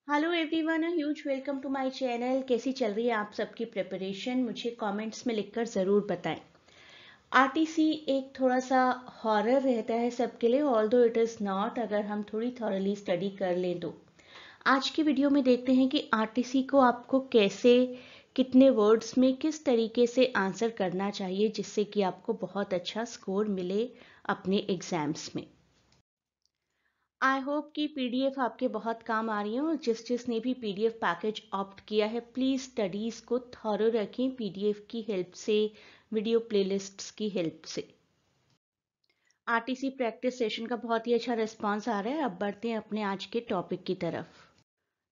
Hello everyone, huge welcome to my channel. कैसी चल रही है आप सबकी प्रिपरेशन? मुझे कमेंट्स में लिखकर ज़रूर बताएं। आरटीसी एक थोड़ा सा हॉरर रहता है सबके लिए, ऑल्दो इट इज़ नॉट, अगर हम थोड़ी थॉरली स्टडी कर लें तो। आज की वीडियो में देखते हैं कि आरटीसी को आपको कैसे, कितने वर्ड्स में, किस तरीके से आंसर करना चाहिए जिससे कि आपको बहुत अच्छा स्कोर मिले अपने एग्जाम्स में। आई होप कि पीडीएफ आपके बहुत काम आ रही है, और जिसने भी पीडीएफ पैकेज ऑप्ट किया है प्लीज़ स्टडीज़ को थॉरो रखें पीडीएफ की हेल्प से, वीडियो प्लेलिस्ट्स की हेल्प से। आरटीसी प्रैक्टिस सेशन का बहुत ही अच्छा रिस्पांस आ रहा है। अब बढ़ते हैं अपने आज के टॉपिक की तरफ।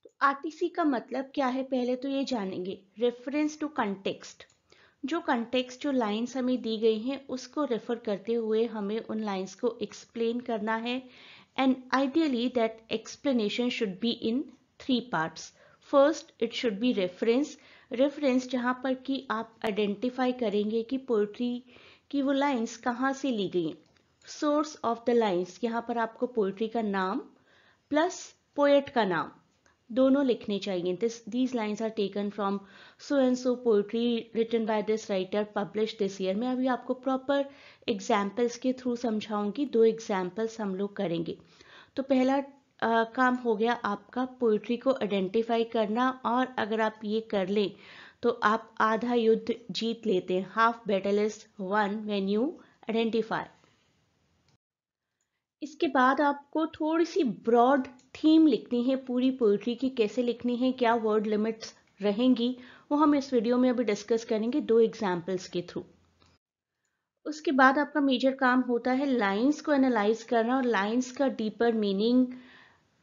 तो आरटीसी का मतलब क्या है, पहले तो ये जानेंगे। Reference to context. जो कंटेक्स्ट, जो लाइंस हमें दी गई हैं उसको रेफर करते हुए हमें उन लाइंस को एक्सप्लेन करना है, and ideally that explanation should be in 3 parts. First, it should be reference जहाँ पर कि आप आइडेंटिफाई करेंगे कि पोइट्री की वो लाइंस कहाँ से ली गई। सोर्स ऑफ द लाइंस, यहाँ पर आपको पोइट्री का नाम प्लस पोएट का नाम दोनों लिखने चाहिए। These lines are taken from so and so poetry written by this writer, publish this year. मैं अभी आपको प्रॉपर एग्जाम्पल्स के थ्रू समझाऊंगी। 2 एग्जाम्पल्स हम लोग करेंगे। तो पहला काम हो गया आपका पोइट्री को आइडेंटिफाई करना, और अगर आप ये कर लें तो आप आधा युद्ध जीत लेते हैं। Half battle is one when you identify. इसके बाद आपको थोड़ी सी ब्रॉड थीम लिखनी है पूरी पोइट्री की। कैसे लिखनी है, क्या वर्ड लिमिट्स रहेंगी, वो हम इस वीडियो में अभी डिस्कस करेंगे 2 एग्जाम्पल्स के थ्रू। उसके बाद आपका मेजर काम होता है लाइंस को एनालाइज करना और लाइंस का डीपर मीनिंग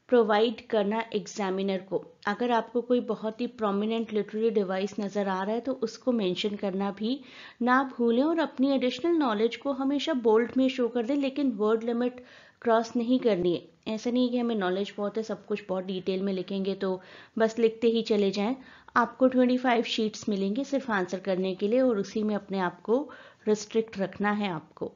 प्रोवाइड करना एग्जामिनर को। अगर आपको कोई बहुत ही प्रोमिनेंट लिटरेरी डिवाइस नज़र आ रहा है तो उसको मेंशन करना भी ना भूलें, और अपनी एडिशनल नॉलेज को हमेशा बोल्ड में शो कर दें, लेकिन वर्ड लिमिट क्रॉस नहीं करनी है। ऐसा नहीं है कि हमें नॉलेज बहुत है, सब कुछ बहुत डिटेल में लिखेंगे तो बस लिखते ही चले जाएं। आपको 25 शीट्स मिलेंगे सिर्फ आंसर करने के लिए, और उसी में अपने आप को रिस्ट्रिक्ट रखना है आपको।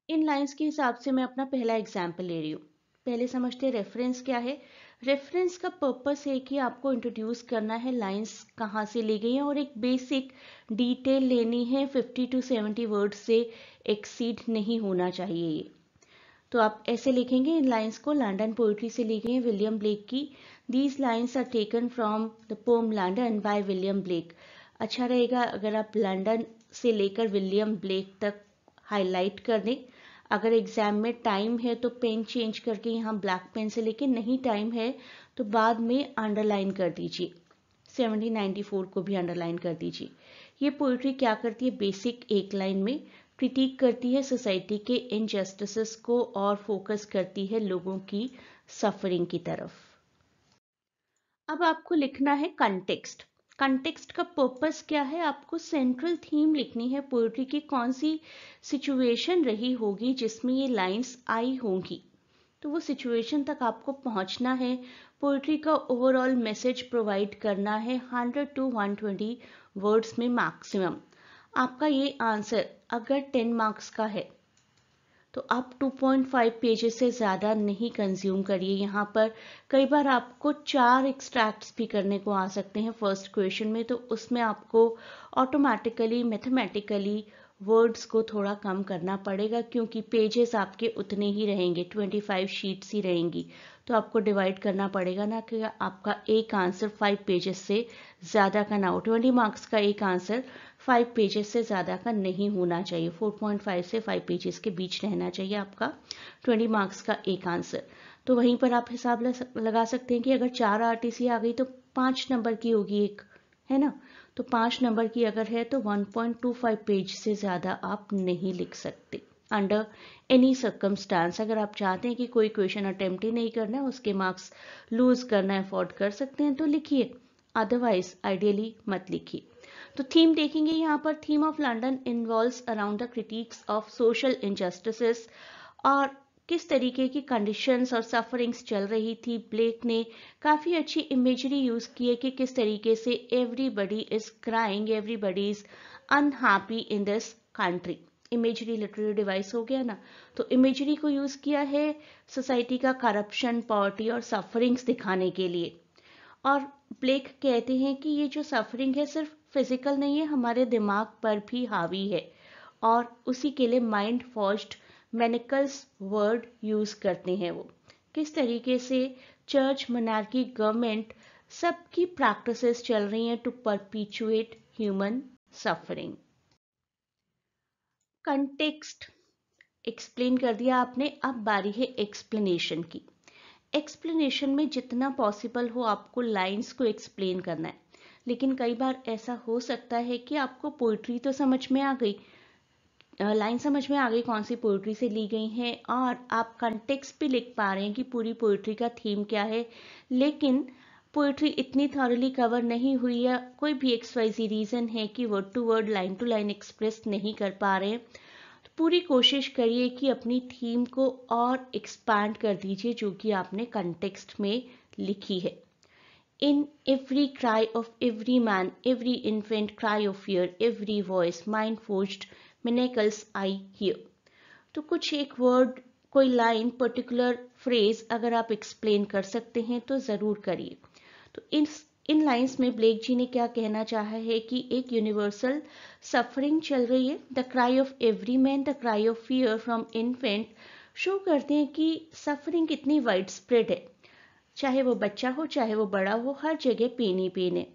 इन लाइंस के हिसाब से मैं अपना पहला एग्जाम्पल ले रही हूँ। पहले समझते हैं रेफरेंस क्या है। रेफरेंस का पर्पस है कि आपको इंट्रोड्यूस करना है लाइंस कहाँ से ली गई हैं, और एक बेसिक डिटेल लेनी है। 50 to 70 वर्ड से एक्सीड नहीं होना चाहिए ये। तो आप ऐसे लिखेंगे, इन लाइंस को लंदन पोइट्री से ली गई हैं, विलियम ब्लेक की। These lines are taken from the poem London by William Blake. अच्छा रहेगा अगर आप लंदन से लेकर विलियम ब्लेक तक हाईलाइट कर दें। अगर एग्जाम में टाइम है तो पेन चेंज करके यहाँ ब्लैक पेन से लिखें, नहीं टाइम है तो बाद में अंडरलाइन कर दीजिए। 1794 को भी अंडरलाइन कर दीजिए। ये पोइट्री क्या करती है, बेसिक एक लाइन में क्रिटिक करती है सोसाइटी के इनजस्टिसेस को, और फोकस करती है लोगों की सफरिंग की तरफ। अब आपको लिखना है कंटेक्स्ट। कंटेक्स्ट का पर्पस क्या है, आपको सेंट्रल थीम लिखनी है पोइट्री की। कौन सी सिचुएशन रही होगी जिसमें ये लाइंस आई होंगी, तो वो सिचुएशन तक आपको पहुंचना है। पोइट्री का ओवरऑल मैसेज प्रोवाइड करना है। 100 to 120 वर्ड्स में मैक्सिमम। आपका ये आंसर अगर 10 मार्क्स का है तो आप 2.5 पेजेस से ज़्यादा नहीं कंज्यूम करिए। यहाँ पर कई बार आपको 4 एक्सट्रैक्ट्स भी करने को आ सकते हैं फर्स्ट क्वेश्चन में, तो उसमें आपको ऑटोमेटिकली मैथमेटिकली वर्ड्स को थोड़ा कम करना पड़ेगा, क्योंकि पेजेस आपके उतने ही रहेंगे, 25 शीट्स ही रहेंगी। तो आपको डिवाइड करना पड़ेगा ना, कि आपका एक आंसर 5 पेजेस से ज़्यादा का ना हो। 20 मार्क्स का एक आंसर 5 पेजेस से ज़्यादा का नहीं होना चाहिए। 4.5 से 5 पेजेस के बीच रहना चाहिए आपका 20 मार्क्स का एक आंसर। तो वहीं पर आप हिसाब लगा सकते हैं कि अगर 4 आरटीसी आ गई तो 5 नंबर की होगी एक, है ना। तो 5 नंबर की अगर है तो 1.25 पेज से ज़्यादा आप नहीं लिख सकते अंडर एनी सर्कमस्टांस। अगर आप चाहते हैं कि कोई क्वेश्चन अटेम्प्ट ही नहीं करना है, उसके मार्क्स लूज करना अफोर्ड कर सकते हैं तो लिखिए, अदरवाइज आइडियली मत लिखिए। तो थीम देखेंगे यहाँ पर। Theme of London involves around the critics of social injustices, और किस तरीके की कंडीशंस और सफरिंग्स चल रही थी। ब्लेक ने काफ़ी अच्छी इमेजरी यूज़ की है कि किस तरीके से everybody is crying, everybody is unhappy in this country. Imagery literary device हो गया ना। तो इमेजरी को यूज किया है सोसाइटी का करप्शन, पॉवर्टी और सफरिंग्स दिखाने के लिए। और ब्लेक कहते हैं कि ये जो सफरिंग है सिर्फ फिजिकल नहीं है, हमारे दिमाग पर भी हावी है। और उसी के लिए mind forged manacles word use करते हैं वो। किस तरीके से चर्च, मोनार्की, गवर्नमेंट सबकी प्रैक्टिसेस चल रही हैं to perpetuate human suffering. Context explain कर दिया आपने, अब बारी है एक्सप्लेनेशन की। एक्सप्लेनेशन में जितना पॉसिबल हो आपको लाइंस को एक्सप्लेन करना है, लेकिन कई बार ऐसा हो सकता है कि आपको पोइट्री तो समझ में आ गई, लाइन समझ में आ गई कौन सी पोइट्री से ली गई हैं, और आप कंटेक्स्ट भी लिख पा रहे हैं कि पूरी पोइट्री का थीम क्या है, लेकिन पोइट्री इतनी थॉरली कवर नहीं हुई है, कोई भी XYZ रीज़न है कि word to word, line to line express नहीं कर पा रहे हैं, तो पूरी कोशिश करिए कि अपनी थीम को और एक्सपैंड कर दीजिए जो कि आपने कंटेक्स्ट में लिखी है। In every cry of every man, every infant cry of fear, every voice, mind forged manacles I hear. तो कुछ एक वर्ड, कोई लाइन, पर्टिकुलर फ्रेज अगर आप एक्सप्लेन कर सकते हैं तो ज़रूर करिए। तो इन लाइंस में ब्लेक जी ने क्या कहना चाहा है कि एक यूनिवर्सल सफरिंग चल रही है। The cry of every man, the cry of fear from infant show करते हैं कि सफरिंग कितनी वाइड स्प्रेड है, चाहे वो बच्चा हो चाहे वो बड़ा हो, हर जगह पेन ही पेन है।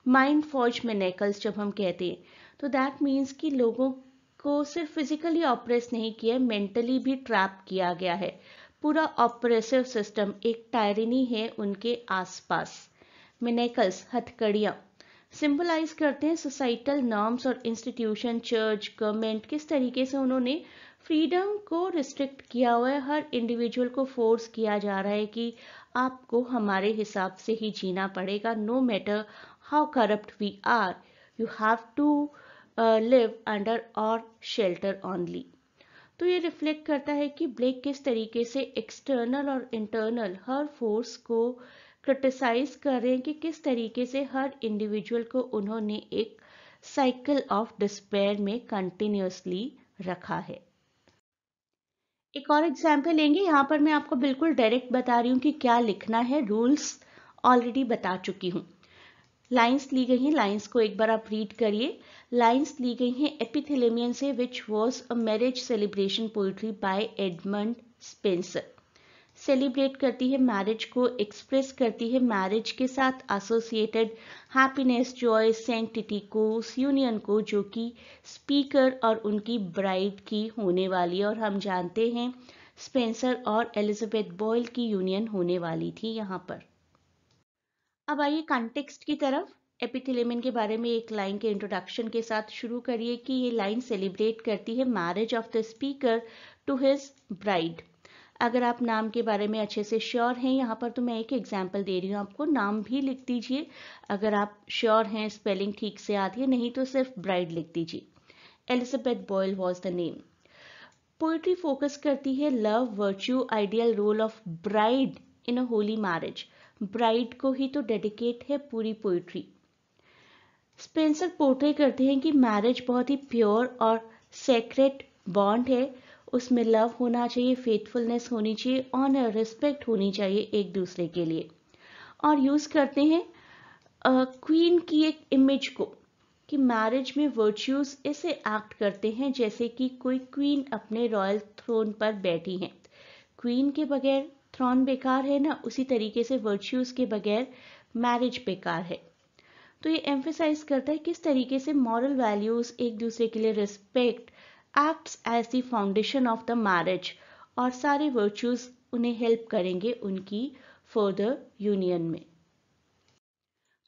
माइंड फॉर्ज मैनिकल्स जब हम कहते हैं तो दैट मीन्स कि लोगों को सिर्फ फिजिकली ऑप्रेस नहीं किया, मेंटली भी ट्रैप किया गया है। पूरा ऑपरेसिव सिस्टम, एक टायरनी है उनके आसपास। मैनिकल्स हथकड़ियाँ सिंबलाइज करते हैं सोसाइटल नॉर्म्स और इंस्टीट्यूशन, चर्च, गवर्नमेंट, किस तरीके से उन्होंने फ्रीडम को रिस्ट्रिक्ट किया हुआ है। हर इंडिविजुअल को फोर्स किया जा रहा है कि आपको हमारे हिसाब से ही जीना पड़ेगा, no matter how corrupt we are, you have to live under our shelter only. तो ये रिफ्लेक्ट करता है कि ब्लेक किस तरीके से एक्सटर्नल और इंटरनल हर फोर्स को क्रिटिसाइज कर रहे हैं कि किस तरीके से हर इंडिविजुअल को उन्होंने एक साइकिल ऑफ डिस्पेयर में कंटिन्यूसली रखा है। एक और एग्जाम्पल लेंगे, यहाँ पर मैं आपको बिल्कुल डायरेक्ट बता रही हूँ कि क्या लिखना है, रूल्स ऑलरेडी बता चुकी हूँ। लाइंस ली गई हैं, लाइंस को एक बार आप रीड करिए। लाइंस ली गई हैं एपिथेलेमियन से, which was a marriage celebration poetry by Edmund Spenser. Celebrate करती है मैरिज को, एक्सप्रेस करती है मैरिज के साथ एसोसिएटेड हैप्पीनेस, जॉय, सैंक्टिटी को, उस यूनियन को जो कि स्पीकर और उनकी ब्राइड की होने वाली है। और हम जानते हैं स्पेंसर और एलिजाबेथ बॉयल की यूनियन होने वाली थी यहाँ पर। अब आइए कॉन्टेक्स्ट की तरफ। एपिथेलेमियन के बारे में एक लाइन के इंट्रोडक्शन के साथ शुरू करिए कि ये लाइन सेलिब्रेट करती है marriage of the speaker to his bride. अगर आप नाम के बारे में अच्छे से श्योर हैं, यहाँ पर तो मैं एक एग्जाम्पल दे रही हूँ आपको, नाम भी लिख दीजिए अगर आप श्योर हैं, स्पेलिंग ठीक से आती है, नहीं तो सिर्फ ब्राइड लिख दीजिए। Elizabeth Boyle was the name. Poetry focus करती है love, virtue, ideal role of bride in a holy marriage. Bride को ही तो डेडिकेट है पूरी पोइट्री। स्पेंसर पोर्ट्रे करते हैं कि मैरिज बहुत ही प्योर और सेक्रेट बॉन्ड है, उसमें लव होना चाहिए, फेथफुलनेस होनी चाहिए, ऑनर, रिस्पेक्ट होनी चाहिए एक दूसरे के लिए। और यूज करते हैं क्वीन की एक इमेज को कि मैरिज में वर्च्यूज ऐसे एक्ट करते हैं जैसे कि कोई क्वीन अपने रॉयल थ्रोन पर बैठी हैं। क्वीन के बगैर थ्रोन बेकार है ना, उसी तरीके से वर्च्यूज के बगैर मैरिज बेकार है। तो ये एम्फेसाइज करता है किस तरीके से मॉरल वैल्यूज, एक दूसरे के लिए respect acts as the foundation of the marriage, और सारे वर्च्यूज उन्हें हेल्प करेंगे उनकी फर्दर यूनियन में।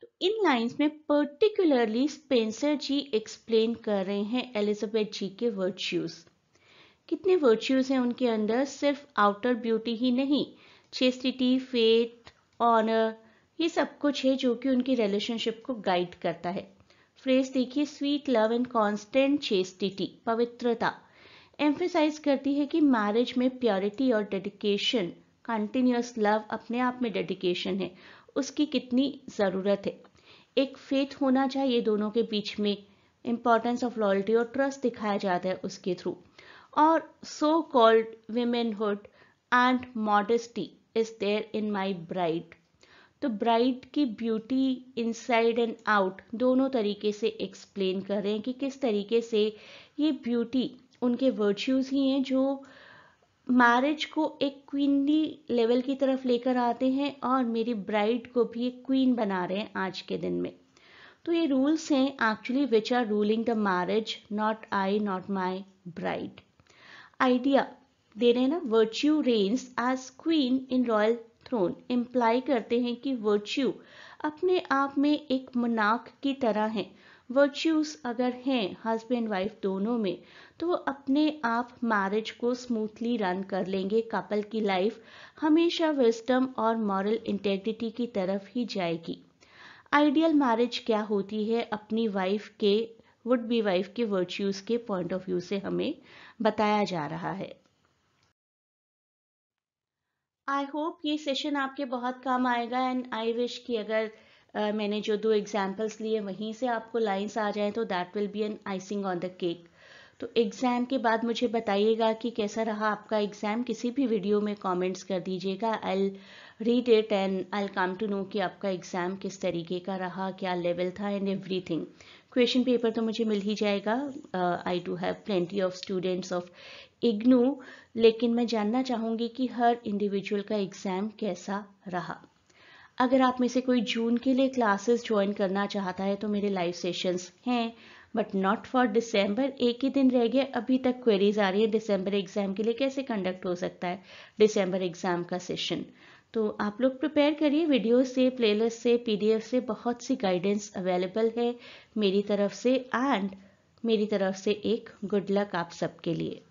तो इन लाइंस में पर्टिकुलरली स्पेंसर जी एक्सप्लेन कर रहे हैं एलिजाबेथ जी के वर्च्यूज। कितने वर्च्यूज हैं उनके अंदर, सिर्फ आउटर ब्यूटी ही नहीं, चेस्टिटी, फेथ, ऑनर, ये सब कुछ है जो कि उनकी रिलेशनशिप को गाइड करता है। फ्रेज देखिए, sweet love and constant chastity, पवित्रता, एम्फेसाइज करती है कि मैरिज में प्योरिटी और डेडिकेशन, कंटिन्यूअस लव अपने आप में डेडिकेशन है, उसकी कितनी ज़रूरत है। एक फेथ होना चाहिए दोनों के बीच में, इंपॉर्टेंस ऑफ लॉयल्टी और ट्रस्ट दिखाया जाता है उसके थ्रू। और so called womanhood and modesty is there in my bride. तो ब्राइड की ब्यूटी इनसाइड एंड आउट दोनों तरीके से एक्सप्लेन कर रहे हैं कि किस तरीके से ये ब्यूटी उनके वर्च्यूज ही हैं जो मैरिज को एक क्वीनली लेवल की तरफ लेकर आते हैं और मेरी ब्राइड को भी एक क्वीन बना रहे हैं आज के दिन में। तो ये रूल्स हैं actually which are ruling the marriage, not I, not my bride. Idea दे रहे हैं ना, virtue reigns as queen in royal throne, imply करते हैं कि वर्च्यू अपने आप में एक मोनार्क की तरह है। वर्च्यूज अगर हैं हस्बैंड वाइफ दोनों में तो वो अपने आप मैरिज को स्मूथली रन कर लेंगे। कपल की लाइफ हमेशा विजडम और मॉरल इंटेग्रिटी की तरफ ही जाएगी। आइडियल मैरिज क्या होती है अपनी वाइफ के, वुड बी वाइफ के वर्च्यूज के पॉइंट ऑफ व्यू से हमें बताया जा रहा है। आई होप ये सेशन आपके बहुत काम आएगा एंड आई विश कि अगर मैंने जो 2 एग्जाम्पल्स लिए वहीं से आपको लाइंस आ जाएं तो that will be an icing on the cake. तो एग्ज़ाम के बाद मुझे बताइएगा कि कैसा रहा आपका एग्ज़ाम, किसी भी वीडियो में कमेंट्स कर दीजिएगा। I read it and I come to know कि आपका एग्ज़ाम किस तरीके का रहा, क्या लेवल था एंड एवरीथिंग। क्वेश्चन पेपर तो मुझे मिल ही जाएगा, I do have plenty of students of IGNOU, लेकिन मैं जानना चाहूँगी कि हर इंडिविजुअल का एग्ज़ाम कैसा रहा। अगर आप में से कोई जून के लिए क्लासेस ज्वाइन करना चाहता है तो मेरे लाइव सेशंस हैं, बट नॉट फॉर दिसंबर। एक ही दिन रह गया, अभी तक क्वेरीज आ रही है दिसंबर एग्जाम के लिए कैसे कंडक्ट हो सकता है दिसंबर एग्जाम का सेशन। तो आप लोग प्रिपेयर करिए, वीडियो से, प्लेलिस्ट से, पीडीएफ से, बहुत सी गाइडेंस अवेलेबल है मेरी तरफ से एंड मेरी तरफ से एक गुड लक आप सबके लिए।